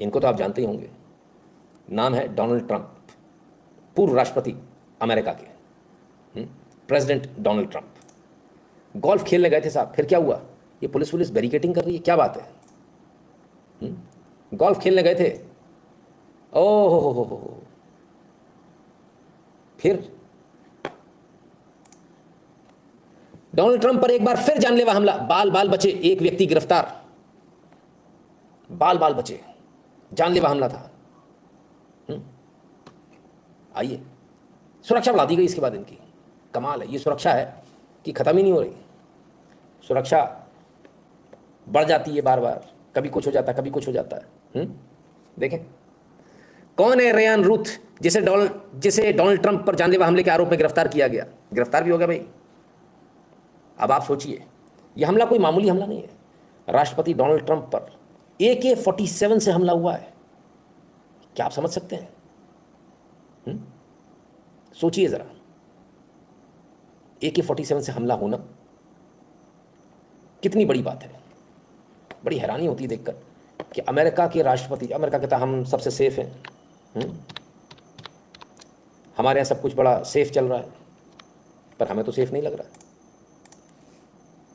इनको तो आप जानते ही होंगे, नाम है डोनाल्ड ट्रंप, पूर्व राष्ट्रपति अमेरिका के, प्रेसिडेंट डोनाल्ड ट्रंप। गोल्फ खेलने गए थे साहब, फिर क्या हुआ? ये पुलिस बैरिकेडिंग कर रही है, क्या बात है? गोल्फ खेलने गए थे, ओह हो, फिर डोनाल्ड ट्रंप पर एक बार फिर जानलेवा हमला, बाल बाल बचे, एक व्यक्ति गिरफ्तार, बाल बाल बचे, जानलेवा हमला था। आइए, सुरक्षा बढ़ा दी गई इसके बाद इनकी। कमाल है, ये सुरक्षा है कि खत्म ही नहीं हो रही, सुरक्षा बढ़ जाती है बार बार, कभी कुछ हो जाता है, कभी कुछ हो जाता है। देखें कौन है रेयान रूथ, जिसे डोनाल्ड ट्रंप पर जानलेवा हमले के आरोप में गिरफ्तार किया गया, गिरफ्तार भी हो गया भाई। अब आप सोचिए, यह हमला कोई मामूली हमला नहीं है, राष्ट्रपति डोनाल्ड ट्रंप पर AK-47 से हमला हुआ है। क्या आप समझ सकते हैं? सोचिए जरा, AK-47 से हमला होना कितनी बड़ी बात है। बड़ी हैरानी होती है देखकर कि अमेरिका के राष्ट्रपति, अमेरिका कहता हम सबसे सेफ हैं, हमारे यहाँ सब कुछ बड़ा सेफ चल रहा है, पर हमें तो सेफ नहीं लग रहा।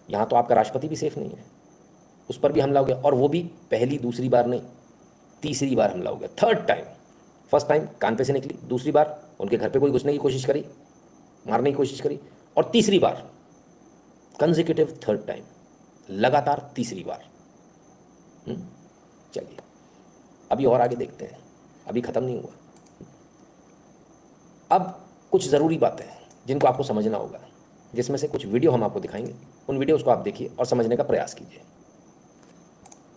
यहाँ तो आपका राष्ट्रपति भी सेफ नहीं है, उस पर भी हमला हो गया, और वो भी पहली दूसरी बार नहीं, तीसरी बार हमला हो गया, थर्ड टाइम। फर्स्ट टाइम कान पे से निकली, दूसरी बार उनके घर पे कोई घुसने की कोशिश करी, मारने की कोशिश करी, और तीसरी बार कंसेक्यूटिव थर्ड टाइम, लगातार तीसरी बार। चलिए अभी और आगे देखते हैं, अभी ख़त्म नहीं हुआ। अब कुछ ज़रूरी बातें हैं जिनको आपको समझना होगा, जिसमें से कुछ वीडियो हम आपको दिखाएंगे, उन वीडियोज़ को आप देखिए और समझने का प्रयास कीजिए।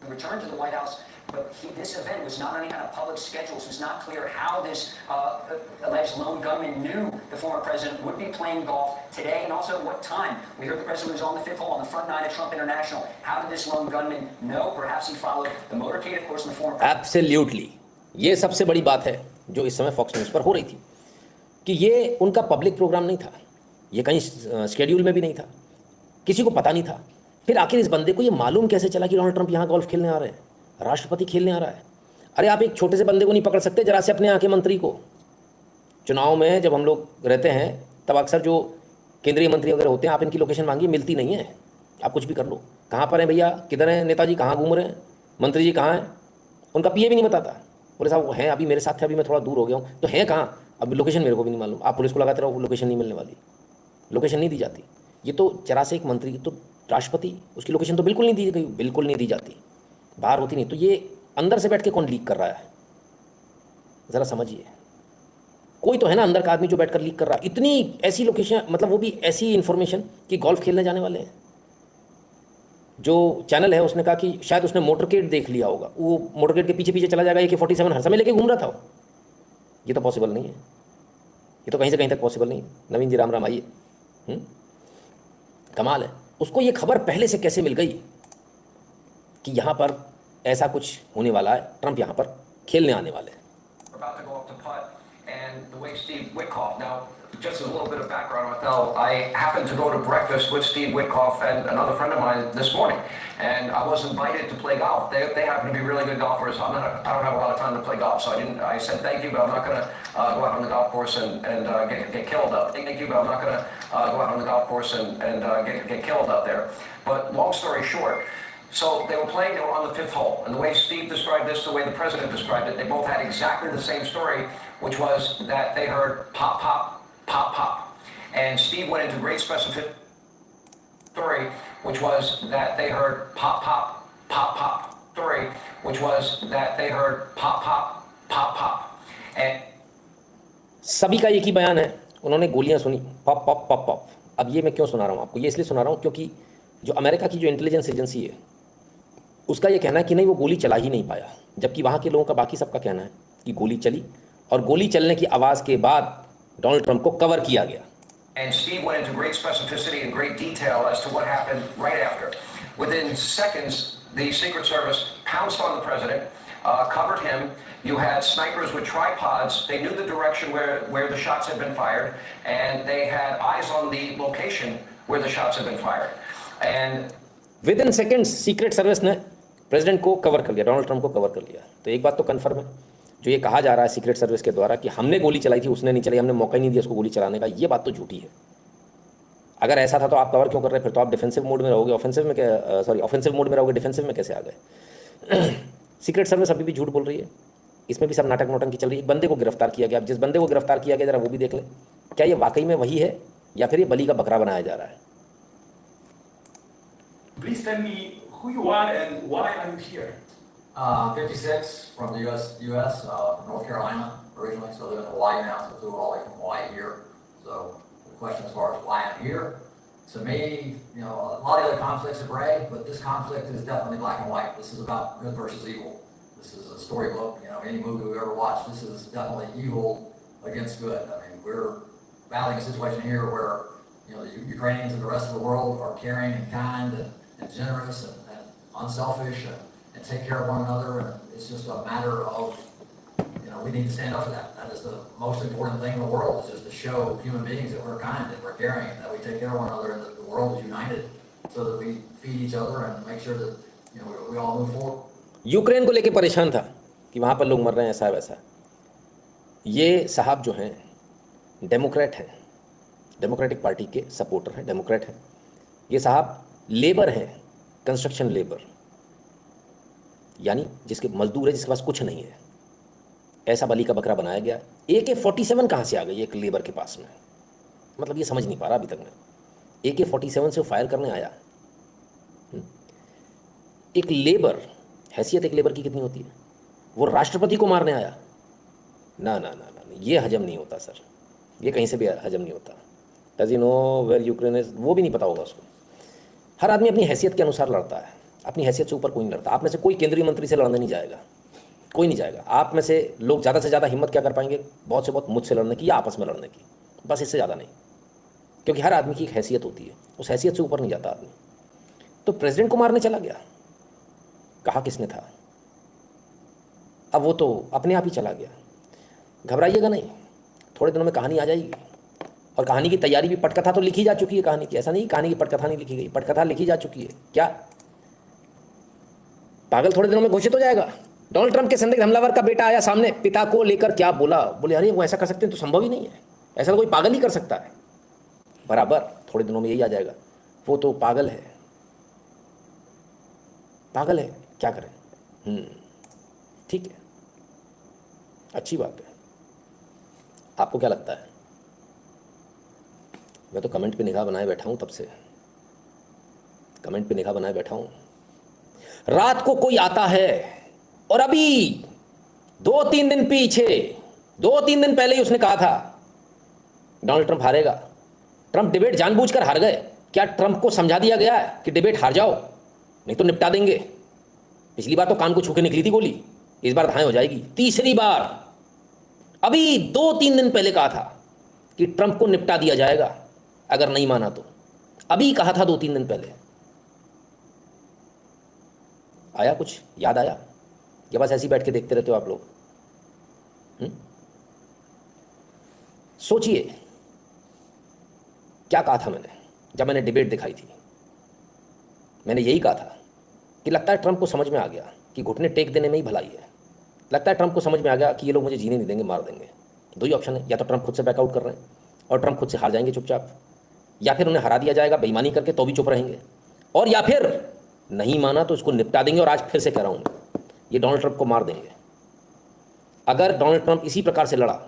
Returned to the White House, but this event was not on any kind of public schedule, so it's not clear how this alleged lone gunman knew the former president would be playing golf today, and also at what time. We heard the president was on the fifth hole on the front nine at Trump International. How did this lone gunman know? Perhaps he followed the motorcade, of course, in the former president. Absolutely, ये सबसे बड़ी बात है जो इस समय fox news पर हो रही थी, कि ये उनका पब्लिक प्रोग्राम नहीं था, ये कहीं शेड्यूल में भी नहीं था, किसी को पता नहीं था। फिर आखिर इस बंदे को ये मालूम कैसे चला कि डोनाल्ड ट्रंप यहाँ गोल्फ खेलने आ रहे हैं, राष्ट्रपति खेलने आ रहा है? अरे आप एक छोटे से बंदे को नहीं पकड़ सकते, जरा से अपने यहाँ के मंत्री को। चुनाव में जब हम लोग रहते हैं तब अक्सर जो केंद्रीय मंत्री वगैरह होते हैं, आप इनकी लोकेशन मांगिए, मिलती नहीं है। आप कुछ भी कर लो, कहाँ पर हैं भैया, किधर हैं नेताजी, कहाँ घूम रहे हैं, मंत्री जी कहाँ हैं, उनका PA भी नहीं बताता। बोले साहब वो हैं, अभी मेरे साथ थे, अभी मैं थोड़ा दूर हो गया हूँ, तो हैं कहाँ, अब लोकेशन मेरे को भी नहीं मालूम। आप पुलिस को लगाते रहो, लोकेशन नहीं मिलने वाली, लोकेशन नहीं दी जाती। ये तो जरा से एक मंत्री, तो राष्ट्रपति, उसकी लोकेशन तो बिल्कुल नहीं दी गई, बिल्कुल नहीं दी जाती, बाहर होती नहीं। तो ये अंदर से बैठ के कौन लीक कर रहा है, ज़रा समझिए। कोई तो है ना अंदर का आदमी जो बैठकर लीक कर रहा है। इतनी ऐसी लोकेशन, मतलब वो भी ऐसी इन्फॉर्मेशन कि गोल्फ खेलने जाने वाले हैं। जो चैनल है उसने कहा कि शायद उसने मोटरकेड देख लिया होगा, वो मोटरकेड के पीछे पीछे चला जाएगा, AK-47 हर समय लेके घूम रहा था। ये तो पॉसिबल नहीं है, ये तो कहीं से कहीं तक पॉसिबल नहीं है। नवीन जी राम राम, आइए। कमाल है, उसको ये खबर पहले से कैसे मिल गई कि यहाँ पर ऐसा कुछ होने वाला है, ट्रंप यहाँ पर खेलने आने वाले हैं। Just a little bit of background on Othell. I happened to go to breakfast with Steve Witkoff and another friend of mine this morning, and I was invited to play golf. They happen to be really good golfers. I don't have a lot of time to play golf, so I said thank you, but I'm not going to go out on the golf course and get killed up. Thank you, but I'm not going to go out on the golf course and get killed up there. But long story short, so they were playing, they were on the fifth hole, and the way Steve described this, the way the president described it, they both had exactly the same story, which was that they heard pop, pop, pop, pop. And Steve went into great specificity, story, which was that they heard pop, pop, pop, pop. Story, which was that they heard pop, pop, pop, pop. And सभी का एक ही बयान है, उन्होंने गोलियां सुनी, pop pop pop pop. अब ये मैं क्यों सुना रहा हूँ आपको, ये इसलिए सुना रहा हूँ क्योंकि जो अमेरिका की जो इंटेलिजेंस एजेंसी है, उसका ये कहना है कि नहीं, वो गोली चला ही नहीं पाया, जबकि वहाँ के लोगों का, बाकी सबका कहना है कि गोली चली, और गोली चलने की आवाज़ के बाद डोनाल्ड ट्रंप को कवर किया गया। And Steve went into great specificity and great detail as to what happened right after. Within seconds, the Secret Service pounced on the president, covered him. You had snipers with tripods. They knew the direction where the shots had been fired, and they had eyes on the location where the shots had been fired. And within seconds, Secret Service ने president को cover कर लिया, Donald Trump को cover कर लिया। तो एक बात तो कन्फर्म है, जो ये कहा जा रहा है सीक्रेट सर्विस के द्वारा कि हमने गोली चलाई थी, उसने नहीं चलाई, हमने मौका ही नहीं दिया उसको गोली चलाने का, ये बात तो झूठी है। अगर ऐसा था तो आप कवर क्यों कर रहे हैं? फिर तो आप डिफेंसिव मोड में रहोगे, ऑफेंसिव में क्या, सॉरी ऑफेंसिव मोड में रहोगे, डिफेंसिव में कैसे आ गए? सीक्रेट सर्विस अभी भी झूठ बोल रही है, इसमें भी सब नाटक नोटंकी चल रही है। एक बंदे को गिरफ्तार किया गया, अब जिस बंदे को गिरफ्तार किया गया जरा वो भी देख लें, क्या ये वाकई में वही है या फिर ये बलि का बकरा बनाया जा रहा है? Please tell me who you are and why are you here? 56 from the U.S. North Carolina originally, so I live in Hawaii now, so flew all the way from Hawaii here. So the question as far as why I'm here, to me, you know, a lot of other conflicts are gray, but this conflict is definitely black and white. This is about good versus evil. This is a storybook, you know, any movie we've ever watched, this is definitely evil against good. I mean, we're battling a situation here where, you know, the Ukrainians and the rest of the world are caring and kind and generous and unselfish and take care of one another, and it's just a matter of, you know, we need to stand up for that. That is the most important thing in the world, is just to show human beings that we're kind, that we're caring, and that we take care of one another, and that the world is united, so that we feed each other and make sure that, you know, we all move forward. Ukraine को लेके परेशान था कि वहाँ पर लोग मर रहे हैं, ऐसा वैसा। ये साहब जो हैं डेमोक्रेट हैं, डेमोक्रेटिक पार्टी के सपोर्टर हैं, डेमोक्रेट हैं। ये साहब लेबर हैं, कंस्ट्रक्शन लेबर, यानी जिसके मजदूर है, जिसके पास कुछ नहीं है, ऐसा बलि का बकरा बनाया गया। AK-47 कहाँ से आ गई एक लेबर के पास में? मतलब ये समझ नहीं पा रहा अभी तक मैं। AK-47 से फायर करने आया एक लेबर, हैसियत एक लेबर की कितनी होती है? वो राष्ट्रपति को मारने आया? ना ना ना ना, ये हजम नहीं होता सर, ये कहीं से भी हजम नहीं होता। Does you know where Ukraine is? वो भी नहीं पता होगा उसको। हर आदमी अपनी हैसियत के अनुसार लड़ता है, अपनी हैसियत से ऊपर कोई नहीं लड़ता। आप में से कोई केंद्रीय मंत्री से लड़ने नहीं जाएगा, कोई नहीं जाएगा। आप में से लोग ज़्यादा से ज़्यादा हिम्मत क्या कर पाएंगे? बहुत से बहुत मुझसे लड़ने की या आपस में लड़ने की, बस इससे ज़्यादा नहीं। क्योंकि हर आदमी की एक हैसियत होती है, उस हैसियत से ऊपर नहीं जाता आदमी। तो प्रेसिडेंट को मारने चला गया, कहा किसने था? अब वो तो अपने आप ही चला गया। घबराइएगा नहीं, थोड़े दिनों में कहानी आ जाएगी। और कहानी की तैयारी भी, पटकथा तो लिखी जा चुकी है कहानी की, ऐसा नहीं कहानी की पटकथा नहीं लिखी गई, पटकथा लिखी जा चुकी है। क्या पागल थोड़े दिनों में घोषित हो जाएगा? डोनाल्ड ट्रंप के संदिग्ध हमलावर का बेटा आया सामने, पिता को लेकर क्या बोला? बोले अरे वो ऐसा कर सकते हैं? तो संभव ही नहीं है, ऐसा तो कोई पागल ही कर सकता है। बराबर थोड़े दिनों में यही आ जाएगा, वो तो पागल है, पागल है, क्या करें? ठीक है, अच्छी बात है। आपको क्या लगता है? मैं तो कमेंट पे निगाह बनाए बैठा हूं, तब से कमेंट पे निगाह बनाए बैठा हूं। रात को कोई आता है और अभी 2-3 दिन पीछे, 2-3 दिन पहले ही उसने कहा था डोनाल्ड ट्रंप हारेगा। ट्रंप डिबेट जानबूझकर हार गए। क्या ट्रंप को समझा दिया गया है कि डिबेट हार जाओ, नहीं तो निपटा देंगे? पिछली बार तो कान को छू के निकली थी गोली, इस बार धाएं हो जाएगी। तीसरी बार अभी 2-3 दिन पहले कहा था कि ट्रंप को निपटा दिया जाएगा अगर नहीं माना तो। अभी कहा था 2-3 दिन पहले। आया कुछ याद आया? या बस ऐसे ही बैठ के देखते रहते हो आप लोग? सोचिए क्या कहा था मैंने जब मैंने डिबेट दिखाई थी। मैंने यही कहा था कि लगता है ट्रंप को समझ में आ गया कि घुटने टेक देने में ही भलाई है। लगता है ट्रंप को समझ में आ गया कि ये लोग मुझे जीने नहीं देंगे, मार देंगे। दो ही ऑप्शन है, या तो ट्रंप खुद से बैकआउट कर रहे हैं और ट्रंप खुद से हार जाएंगे चुपचाप, या फिर उन्हें हरा दिया जाएगा बेईमानी करके तो भी चुप रहेंगे, और या फिर नहीं माना तो इसको निपटा देंगे। और आज फिर से कह रहा हूँ, ये डोनाल्ड ट्रंप को मार देंगे। अगर डोनाल्ड ट्रंप इसी प्रकार से लड़ा,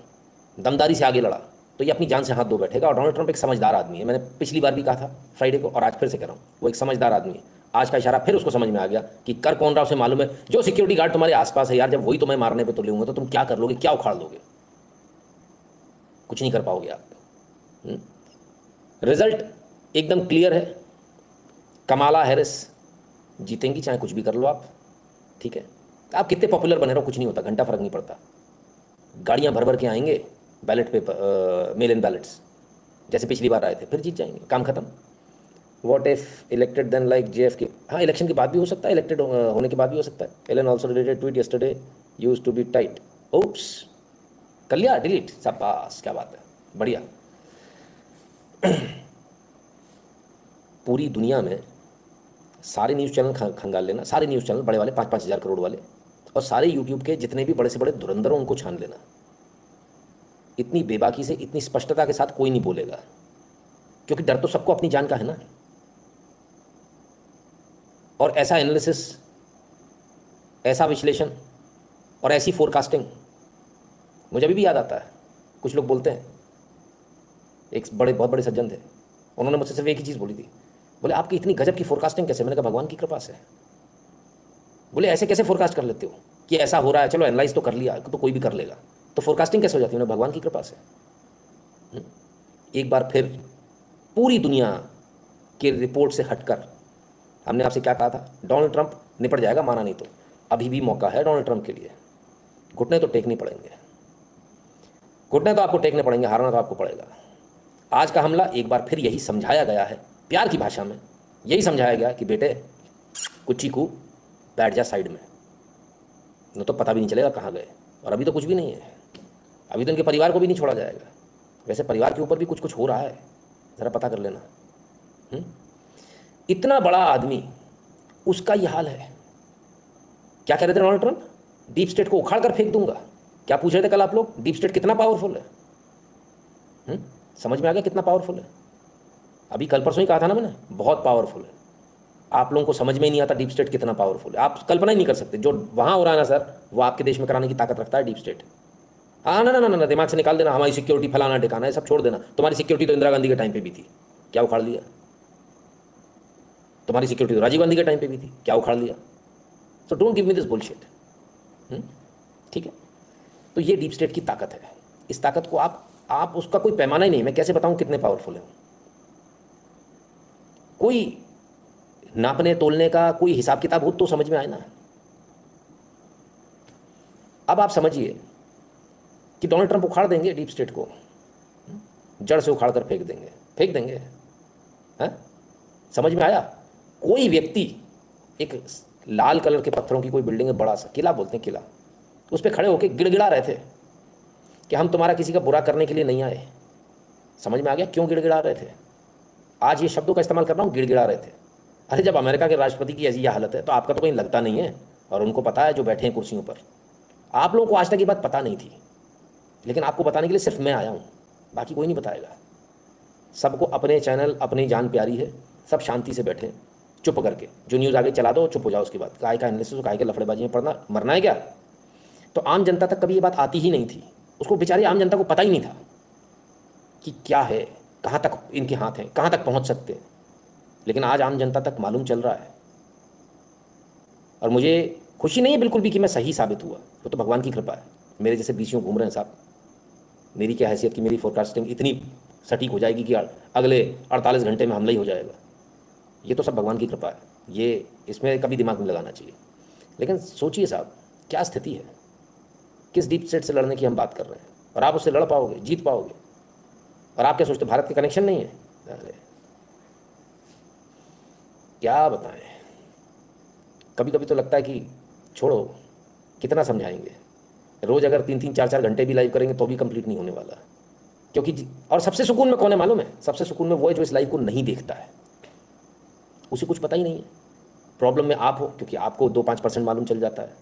दमदारी से आगे लड़ा, तो ये अपनी जान से हाथ धो बैठेगा। और डोनाल्ड ट्रंप एक समझदार आदमी है, मैंने पिछली बार भी कहा था फ्राइडे को, और आज फिर से कह रहा हूँ, वो एक समझदार आदमी है। आज का इशारा फिर उसको समझ में आ गया कि कर कौन रहा उसे मालूम है। जो सिक्योरिटी गार्ड तुम्हारे आसपास है यार, जब वही तुम्हें मारने पे तुले होंगे तो तुम क्या कर लोगे, क्या उखाड़ लोगे? कुछ नहीं कर पाओगे आप। रिजल्ट एकदम क्लियर है, कमाला हैरिस जीतेंगी, चाहे कुछ भी कर लो आप। ठीक है, आप कितने पॉपुलर बने रहो, कुछ नहीं होता, घंटा फर्क नहीं पड़ता। गाड़ियां भर भर के आएंगे ballot paper, mail in ballots, जैसे पिछली बार आए थे, फिर जीत जाएंगे, काम खत्म। What if elected then like JFK? हाँ, इलेक्शन के बाद भी हो सकता है, इलेक्टेड होने के बाद भी हो सकता है। Elon also deleted tweet yesterday used to be tight. Oops, कर लिया डिलीट, शाबाश, क्या बात है, बढ़िया। पूरी दुनिया में सारे न्यूज़ चैनल खंगाल लेना, सारे न्यूज़ चैनल बड़े वाले 5-5 हज़ार करोड़ वाले, और सारे यूट्यूब के जितने भी बड़े से बड़े धुरंधर उनको छान लेना। इतनी बेबाकी से, इतनी स्पष्टता के साथ कोई नहीं बोलेगा, क्योंकि डर तो सबको अपनी जान का है ना। और ऐसा एनालिसिस, ऐसा विश्लेषण और ऐसी फोरकास्टिंग मुझे अभी भी याद आता है। कुछ लोग बोलते हैं, एक बहुत बड़े सज्जन थे, उन्होंने मुझसे सिर्फ एक ही चीज़ बोली थी, बोले आपकी इतनी गजब की फोरकास्टिंग कैसे? मैंने कहा भगवान की कृपा से। बोले ऐसे कैसे फोरकास्ट कर लेते हो कि ऐसा हो रहा है, चलो एनालाइज तो कर लिया, तो कोई भी कर लेगा, तो फोरकास्टिंग कैसे हो जाती है? भगवान की कृपा से। एक बार फिर पूरी दुनिया के रिपोर्ट से हटकर हमने आपसे क्या कहा था? डोनाल्ड ट्रंप निपट जाएगा, माना नहीं तो अभी भी मौका है डोनाल्ड ट्रंप के लिए। घुटने तो टेकने पड़ेंगे, घुटने तो आपको टेकने पड़ेंगे, हारना तो आपको पड़ेगा। आज का हमला एक बार फिर यही समझाया गया है, प्यार की भाषा में यही समझाया गया कि बेटे कुछ चीकू बैठ जा साइड में, न तो पता भी नहीं चलेगा कहाँ गए। और अभी तो कुछ भी नहीं है, अभी तो इनके परिवार को भी नहीं छोड़ा जाएगा। वैसे परिवार के ऊपर भी कुछ कुछ हो रहा है, ज़रा पता कर लेना। इतना बड़ा आदमी, उसका ये हाल है। क्या कह रहे थे डोनाल्ड ट्रंप? डीप स्टेट को उखाड़ कर फेंक दूंगा। क्या पूछ रहे थे कल आप लोग? डीप स्टेट कितना पावरफुल है? समझ में आ गया कितना पावरफुल है? अभी कल परसों ही कहा था ना मैंने, बहुत पावरफुल है। आप लोगों को समझ में ही नहीं आता डीप स्टेट कितना पावरफुल है, आप कल्पना ही नहीं कर सकते। जो वहाँ हो रहा है ना सर, वो आपके देश में कराने की ताकत रखता है डीप स्टेट। हाँ ना ना ना ना, दिमाग से निकाल देना, हमारी सिक्योरिटी फैलाना टिकाना है सब छोड़ देना। तुम्हारी सिक्योरिटी तो इंदिरा गांधी के टाइम पे भी थी, क्या उखाड़ लिया? तुम्हारी सिक्योरिटी तो राजीव गांधी के टाइम पे भी थी, क्या उखाड़ लिया? So don't give me this bullshit. ठीक है, तो ये डीप स्टेट की ताकत है। इस ताकत को आप उसका कोई पैमाना ही नहीं, मैं कैसे बताऊं कितने पावरफुल है। कोई नापने तोलने का कोई हिसाब किताब हो तो समझ में आए ना। अब आप समझिए कि डोनाल्ड ट्रंप उखाड़ देंगे डीप स्टेट को, जड़ से उखाड़ कर फेंक देंगे हैं? समझ में आया? कोई व्यक्ति, एक लाल कलर के पत्थरों की कोई बिल्डिंग है, बड़ा सा किला बोलते हैं, किला, उस पर खड़े होकर गिड़गिड़ा रहे थे कि हम तुम्हारा किसी का बुरा करने के लिए नहीं आए। समझ में आ गया क्यों गिड़गिड़ा रहे थे? आज ये शब्दों का इस्तेमाल कर रहा हूँ, गिड़गिड़ा रहे थे। अरे जब अमेरिका के राष्ट्रपति की ऐसी यह हालत है तो आपका तो कहीं लगता नहीं है, और उनको पता है जो बैठे हैं कुर्सियों पर। आप लोगों को आज तक ये बात पता नहीं थी, लेकिन आपको बताने के लिए सिर्फ मैं आया हूँ, बाकी कोई नहीं बताएगा। सबको अपने चैनल, अपनी जान प्यारी है, सब शांति से बैठे चुप करके। जो न्यूज़ आगे चला दो चुप हो जाओ, उसके बाद काय का एनालिसिस, काय के लफड़ेबाजी में पड़ना, मरना है क्या? तो आम जनता तक कभी ये बात आती ही नहीं थी। उसको बेचारी आम जनता को पता ही नहीं था कि क्या है, कहाँ तक इनके हाथ हैं, कहाँ तक पहुँच सकते हैं। लेकिन आज आम जनता तक मालूम चल रहा है, और मुझे खुशी नहीं है बिल्कुल भी कि मैं सही साबित हुआ। वो तो भगवान की कृपा है। मेरे जैसे बीसियों घूम रहे हैं साहब, मेरी क्या हैसियत कि मेरी फोरकास्टिंग इतनी सटीक हो जाएगी कि अगले 48 घंटे में हमला ही हो जाएगा। ये तो सब भगवान की कृपा है, ये इसमें कभी दिमाग नहीं लगाना चाहिए। लेकिन सोचिए साहब, क्या स्थिति है, किस डीप स्टेट से लड़ने की हम बात कर रहे हैं, और आप उससे लड़ पाओगे, जीत पाओगे? और आप क्या सोचते, भारत के कनेक्शन नहीं है? अरे क्या बताएं, कभी कभी तो लगता है कि छोड़ो, कितना समझाएंगे। रोज़ अगर 3-3, 4-4 घंटे भी लाइव करेंगे तो भी कंप्लीट नहीं होने वाला। क्योंकि और सबसे सुकून में कौन है मालूम है? सबसे सुकून में वो है जो इस लाइव को नहीं देखता है, उसे कुछ पता ही नहीं है। प्रॉब्लम में आप हो, क्योंकि आपको 2-5% मालूम चल जाता है।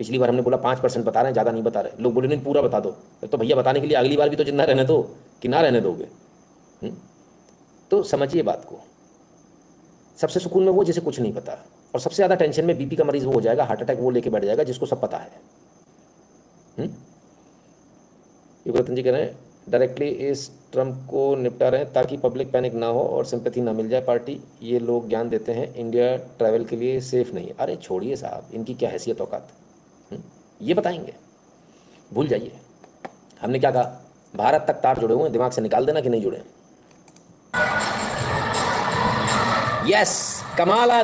पिछली बार हमने बोला 5% बता रहे हैं, ज़्यादा नहीं बता रहे। लोग बोले नहीं पूरा बता दो, तो भैया बताने के लिए अगली बार भी तो जिंदा रहने दो, कि ना रहने दोगे? तो समझिए बात को। सबसे सुकून में वो जिसे कुछ नहीं पता, और सबसे ज़्यादा टेंशन में बीपी का मरीज वो हो जाएगा, हार्ट अटैक वो लेके बैठ जाएगा जिसको सब पता है। युगरत्न जी कह रहे हैं डायरेक्टली इस ट्रंप को निपटा रहे हैं ताकि पब्लिक पैनिक ना हो और सिंपैथी ना मिल जाए पार्टी। ये लोग ज्ञान देते हैं इंडिया ट्रैवल के लिए सेफ नहीं है। अरे छोड़िए साहब, इनकी क्या हैसियत औकात, ये बताएंगे, भूल जाइए। हमने क्या कहा, भारत तक तार जुड़े हुए हैं, दिमाग से निकाल देना कि नहीं जुड़े। यस, कमाला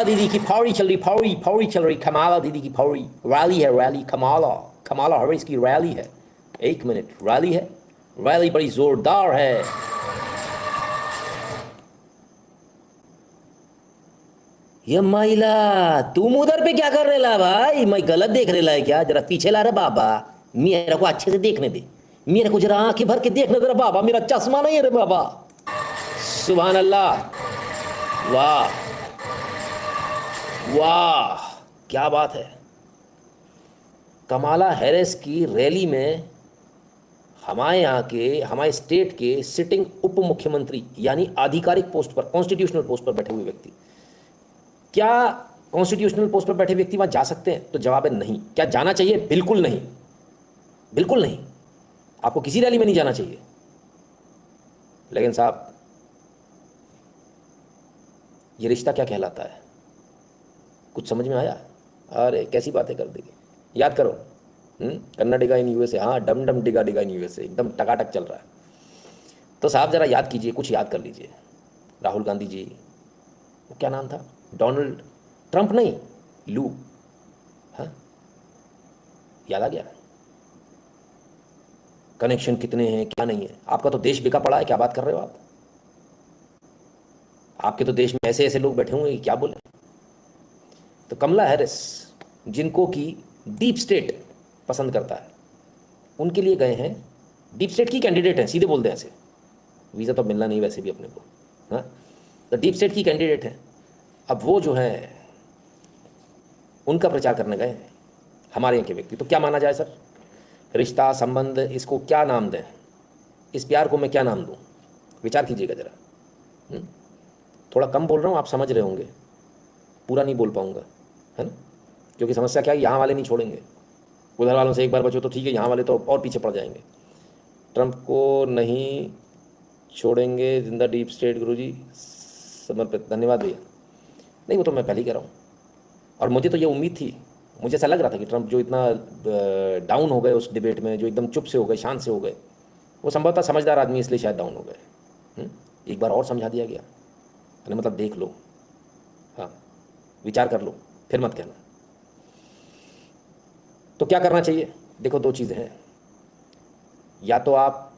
दीदी की फौरी चल रही, कमाला दीदी की फौरी रैली है, रैली कमाला हैरिस की रैली है। 1 मिनट, रैली है, रैली बड़ी जोरदार है। ये महिला तुम उधर पे क्या कर रहे ला भाई? मैं गलत देख रहे ला है क्या? जरा पीछे ला रे बाबा, मेरे को अच्छे से देखने दे, मेरे को जरा आंखें भर के देखने दे रे बाबा, मेरा चश्मा नहीं है रे बाबा। सुभान अल्लाह, वाह वाह, क्या बात है। कमाला हैरिस की रैली में हमारे यहाँ के, हमारे स्टेट के सिटिंग उप मुख्यमंत्री यानी आधिकारिक पोस्ट पर, कॉन्स्टिट्यूशनल पोस्ट पर बैठे हुए व्यक्ति, क्या कॉन्स्टिट्यूशनल पोस्ट पर बैठे व्यक्ति वहां जा सकते हैं? तो जवाब है नहीं। क्या जाना चाहिए? बिल्कुल नहीं, बिल्कुल नहीं। आपको किसी रैली में नहीं जाना चाहिए। लेकिन साहब, ये रिश्ता क्या कहलाता है? कुछ समझ में आया? अरे कैसी बातें कर देगी। याद करो, कन्ना डिगा इन यूएसए, हाँ, डम डम डिगा डिगा इन यूएसए, एकदम टकाटक चल रहा है। तो साहब जरा याद कीजिए, कुछ याद कर लीजिए। राहुल गांधी जी, वो क्या नाम था, डोनाल्ड ट्रंप नहीं, लू, हाँ, याद आ गया? कनेक्शन कितने हैं, क्या नहीं है। आपका तो देश बिका पड़ा है, क्या बात कर रहे हो आप? आपके तो देश में ऐसे ऐसे लोग बैठे हुए हैं, क्या बोले। तो कमला हैरिस, जिनको की डीप स्टेट पसंद करता है, उनके लिए गए हैं। डीप स्टेट की कैंडिडेट हैं, सीधे बोलते हैं ऐसे, वीज़ा तो मिलना नहीं वैसे भी अपने को, हाँ, तो डीप स्टेट की कैंडिडेट हैं। अब वो जो है उनका प्रचार करने गए हैं हमारे यहाँ के व्यक्ति। तो क्या माना जाए सर? रिश्ता, संबंध, इसको क्या नाम दें? इस प्यार को मैं क्या नाम दूँ? विचार कीजिएगा ज़रा। थोड़ा कम बोल रहा हूँ, आप समझ रहे होंगे, पूरा नहीं बोल पाऊँगा, है ना, क्योंकि समस्या क्या है, यहाँ वाले नहीं छोड़ेंगे। उधर वालों से एक बार बचो तो ठीक है, यहाँ वाले तो और पीछे पड़ जाएंगे। ट्रंप को नहीं छोड़ेंगे जिंदा डीप स्टेट, गुरुजी समर्पित, धन्यवाद भैया। नहीं, वो तो मैं पहले ही कह रहा हूँ, और मुझे तो ये उम्मीद थी, मुझे ऐसा लग रहा था कि ट्रंप जो इतना डाउन हो गए उस डिबेट में, जो एकदम चुप से हो गए, शांत से हो गए, वो संभवतः समझदार आदमी इसलिए शायद डाउन हो गए। एक बार और समझा दिया गया, अरे मतलब देख लो, हाँ, विचार कर लो, फिर मत कहना। तो क्या करना चाहिए? देखो, दो चीज़ें हैं, या तो आप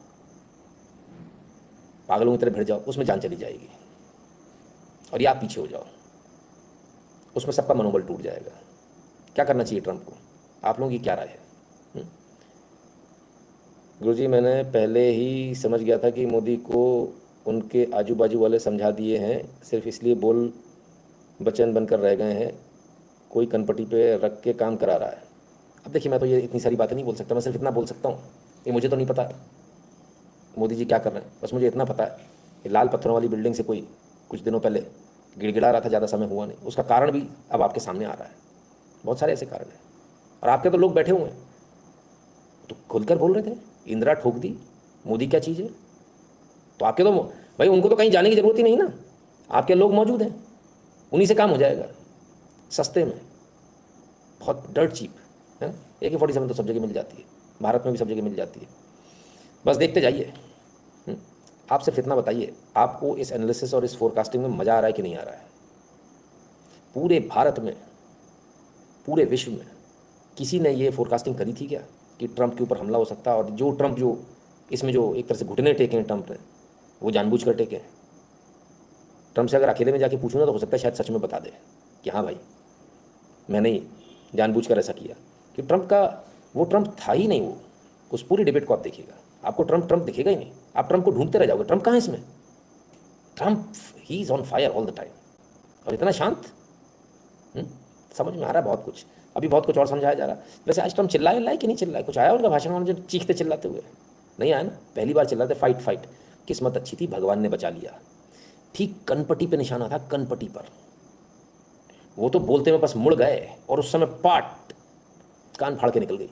पागलों की तरह भिड़ जाओ, उसमें जान चली जाएगी, और या आप पीछे हो जाओ, उसमें सबका मनोबल टूट जाएगा। क्या करना चाहिए ट्रंप को? आप लोगों की क्या राय है? गुरुजी, मैंने पहले ही समझ गया था कि मोदी को उनके आजू बाजू वाले समझा दिए हैं, सिर्फ इसलिए बोल बचन बनकर रह गए हैं, कोई कनपटी पे रख के काम करा रहा है। अब देखिए, मैं तो ये इतनी सारी बातें नहीं बोल सकता, मैं सिर्फ इतना बोल सकता हूँ, ये मुझे तो नहीं पता मोदी जी क्या कर रहे हैं, बस मुझे इतना पता है कि लाल पत्थरों वाली बिल्डिंग से कोई कुछ दिनों पहले गिड़गिड़ा रहा था, ज़्यादा समय हुआ नहीं। उसका कारण भी अब आपके सामने आ रहा है, बहुत सारे ऐसे कारण हैं, और आपके तो लोग बैठे हुए हैं तो खुलकर बोल रहे थे, इंदिरा ठोक दी, मोदी क्या चीज़ है। तो आपके तो भाई, उनको तो कहीं जाने की ज़रूरत ही नहीं ना, आपके लोग मौजूद हैं, उन्हीं से काम हो जाएगा सस्ते में, बहुत डर्ट चीप है। AK-47 तो सब जगह मिल जाती है, भारत में भी सब जगह मिल जाती है, बस देखते जाइए। आप सिर्फ इतना बताइए, आपको इस एनालिसिस और इस फोरकास्टिंग में मज़ा आ रहा है कि नहीं आ रहा है? पूरे भारत में, पूरे विश्व में किसी ने ये फोरकास्टिंग करी थी क्या कि ट्रंप के ऊपर हमला हो सकता है? और जो ट्रंप, जो इसमें जो एक तरह से घुटने टेके हैं ट्रंप ने, वो जानबूझ कर टेके हैं। ट्रंप से अगर अकेले में जाके पूछूँ ना, तो हो सकता है शायद सच में बता दे कि हाँ भाई, मैंने ही जानबूझ कर ऐसा किया। कि ट्रंप का वो ट्रंप था ही नहीं वो। उस पूरी डिबेट को आप देखिएगा, आपको ट्रंप दिखेगा ही नहीं, आप ट्रंप को ढूंढते रह जाओगे। ट्रंप कहाँ है इसमें? Trump he is on fire all the time, और इतना शांत। समझ में आ रहा है बहुत कुछ, अभी बहुत कुछ और समझाया जा रहा है। वैसे आज ट्रंप चिल्लाए कि नहीं चिल्लाए? कुछ आया उनका भाषण में जो चीखते चिल्लाते हुए? नहीं आया ना, पहली बार चिल्लाते फाइट फाइट। किस्मत अच्छी थी, भगवान ने बचा लिया। ठीक कनपटी पे निशाना था, कनपटी पर। वो तो बोलते में बस मुड़ गए, और उस समय पाट कान फाड़ के निकल गई।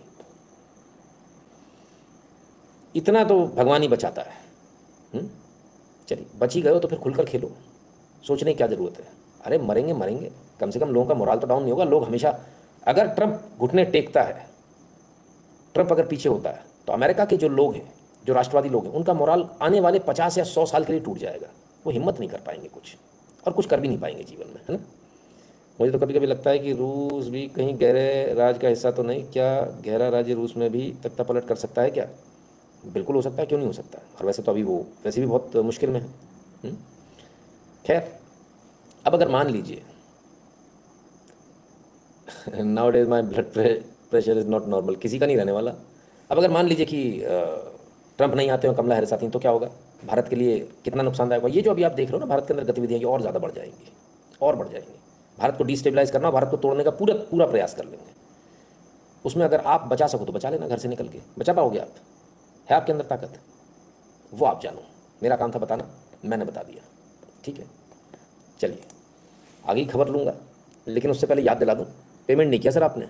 इतना तो भगवान ही बचाता है। चलिए, बच ही गए हो तो फिर खुलकर खेलो, सोचने की क्या ज़रूरत है? अरे मरेंगे मरेंगे, कम से कम लोगों का मोराल तो डाउन नहीं होगा। लोग हमेशा, अगर ट्रंप घुटने टेकता है, ट्रंप अगर पीछे होता है, तो अमेरिका के जो लोग हैं, जो राष्ट्रवादी लोग हैं, उनका मोराल आने वाले 50 या 100 साल के लिए टूट जाएगा। वो हिम्मत नहीं कर पाएंगे कुछ, और कुछ कर भी नहीं पाएंगे जीवन में, है ना। मुझे तो कभी कभी लगता है कि रूस भी कहीं गहरे राज का हिस्सा तो नहीं। क्या गहरा राज्य रूस में भी तख्ता पलट कर सकता है क्या? बिल्कुल हो सकता है, क्यों नहीं हो सकता। और वैसे तो अभी वो वैसे भी बहुत मुश्किल में है। खैर, अब अगर मान लीजिए now days my blood pressure is not normal, किसी का नहीं रहने वाला। अब अगर मान लीजिए कि ट्रंप नहीं आते हो, कमला हैरिस आती हैं, तो क्या होगा? भारत के लिए कितना नुकसानदायक होगा। ये जो अभी आप देख रहे हो ना भारत के अंदर गतिविधियाँ, ये और ज़्यादा बढ़ जाएंगी, और बढ़ जाएंगी। भारत को डिस्टेबलाइज करना, भारत को तोड़ने का पूरा पूरा प्रयास कर लेंगे। उसमें अगर आप बचा सको तो बचा लेना, घर से निकल के बचा पाओगे आप, है आपके अंदर ताकत, वो आप जानो। मेरा काम था बताना, मैंने बता दिया, ठीक है। चलिए आगे की खबर लूँगा, लेकिन उससे पहले याद दिला दूँ, पेमेंट नहीं किया सर आपने।